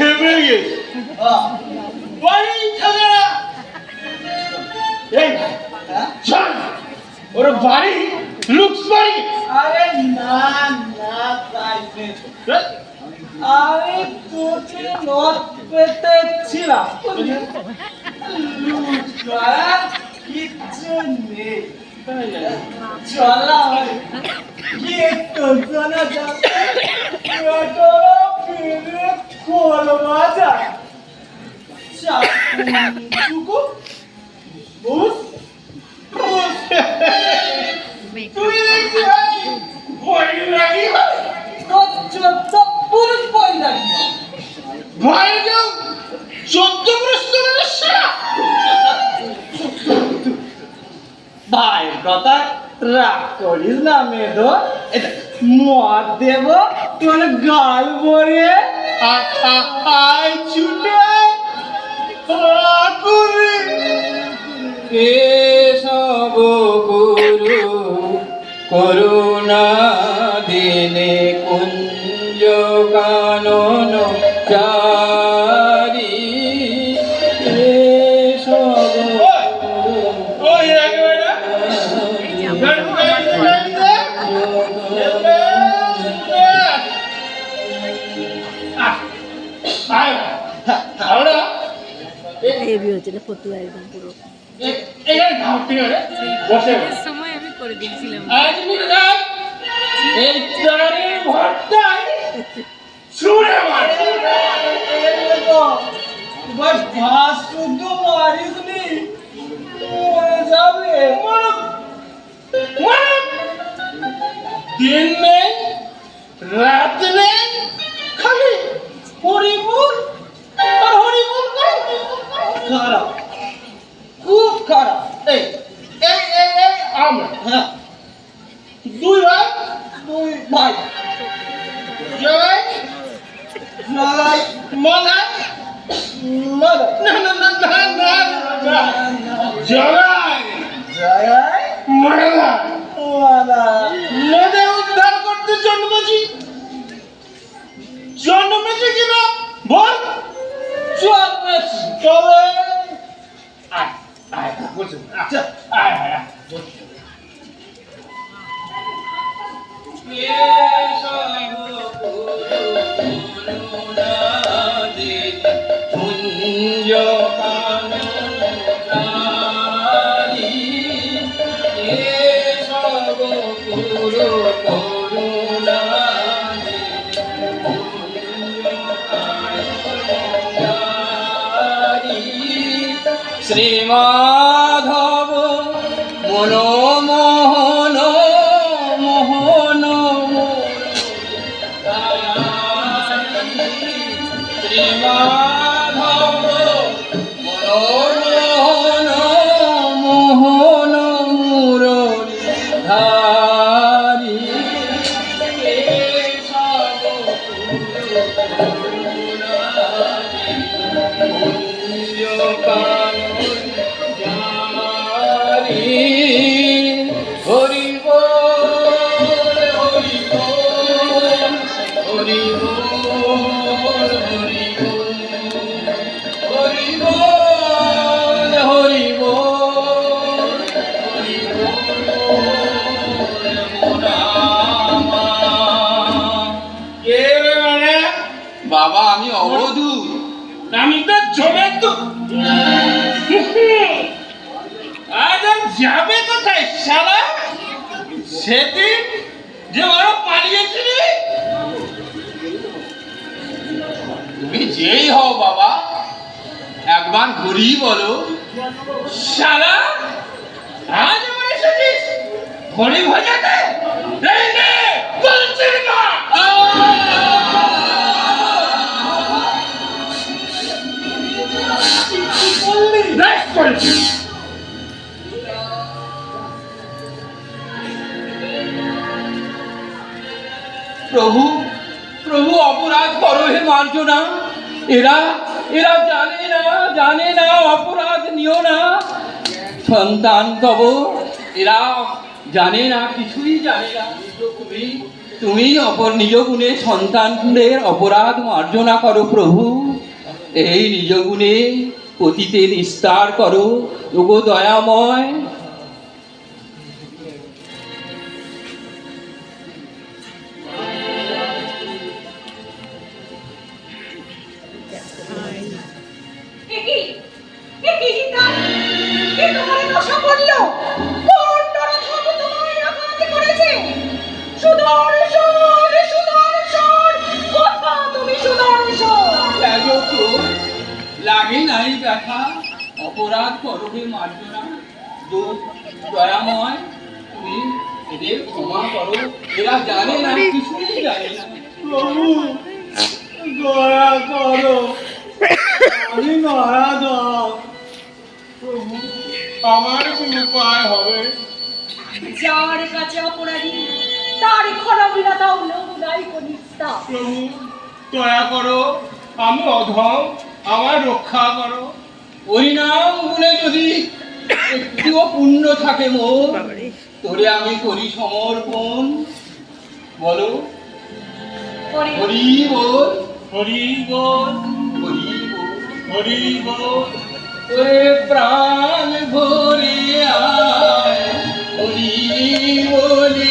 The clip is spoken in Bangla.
খেপে গেছে বাড়ি থাকে না। এই চল ওর বাড়ি লুকস বাড়ি। আরে না না তাইছে আমি তোকে নট পেতে ছিলাম কিচ্ছু নেই চলা গিয়ে তোর জন্য খোলবা যায় চাকু বুঝ তুই ভয় লাগি পুরুষ বই লাগে ভয় যাও 14 বছরের সেরা ভাই কথা রাগ করিস না মেদো মদ দেব তোর গাল ভরে আয় ছুটে করে কেশব গুরু করুণা দিনে কুঞ্জ কানন চারি কেশব ওই একবারে হেভি হচ্ছে না ফটো একদম পুরো সময় আমি করে দিয়েছিলাম এই তারের ভরটাই ছুঁড়ে মার এবার ভাস শুদ্ধ মারিস নি মরে যাবে দিন নেই রাত নেই খালি হরিবুল আর হরিবুল খারাপ খুব খারাপ এই এই এই এই আমরা হ্যাঁ দুই ভাই তুই ভাই জয় নাই মলা মদ না না না না না জয় জয় মলা মাদা মেয়েদের উদ্ধার করতে জন্মেছি কিনা বল জন্মেছি তবে আয় আয় বসে আচ্ছা আয় আয় আয় বসে কুঞ্জ কানন চারি কেশব গুরু করুণা শ্রীমাধব মনোমোহন মোহন শ্রীমাধব মনোমোহন মোহন মুরলী ধারী কেশব কুঞ্জ কানন চারি হরি বল হরি বল হরি বল হরি বল হরি বল হরি বল রামা। কে রে মানে বাবা আমি অবধূত। আমি তো জমে তো আজ যাবে কোথায় শালা সেদিন যে ওরা পালিয়েছিলি তুমি যেই হও বাবা একবার ঘুরি বলো। শালা আজ আমার এসেছিস হরি ভাজাতে এই নে বলছি না বললি রাইট করেছিস প্রভু প্রভু অপরাধ করো হে মার্জনা। এরা এরা জানে না অপরাধ নিও না। সন্তান তব এরা জানে না কিছুই জানে না। তুমি তুমি নিজ গুণে সন্তানদের অপরাধ মার্জনা করো প্রভু। এই নিজ গুণে পতিতে নিস্তার করো ওগো দয়াময়। লাগে নাই ব্যথা, অপরাধ করবে মার্জনা। দয়াময় তুমি এদের ক্ষমা করো, এরা জানে না, কিছুই জানে না। প্রভু দয়া করো, আমি মারা দাও। প্রভু আমার কি উপায় হবে? যার কাছে অপরাধী তার খরাবিনা দাও নমুনাই কনিষ্ঠা। প্রভু দয়া করো, আমি অধম, আমার রক্ষা করো। হরিনাম গুণে যদি একটুও পুণ্য থাকে মোর, তোরে আমি করি সমর্পণ। বলো হরি হরি বল, হরি বল, হরি বল। হরি বল। ওরে প্রাণ ভরে আয় হরি বলে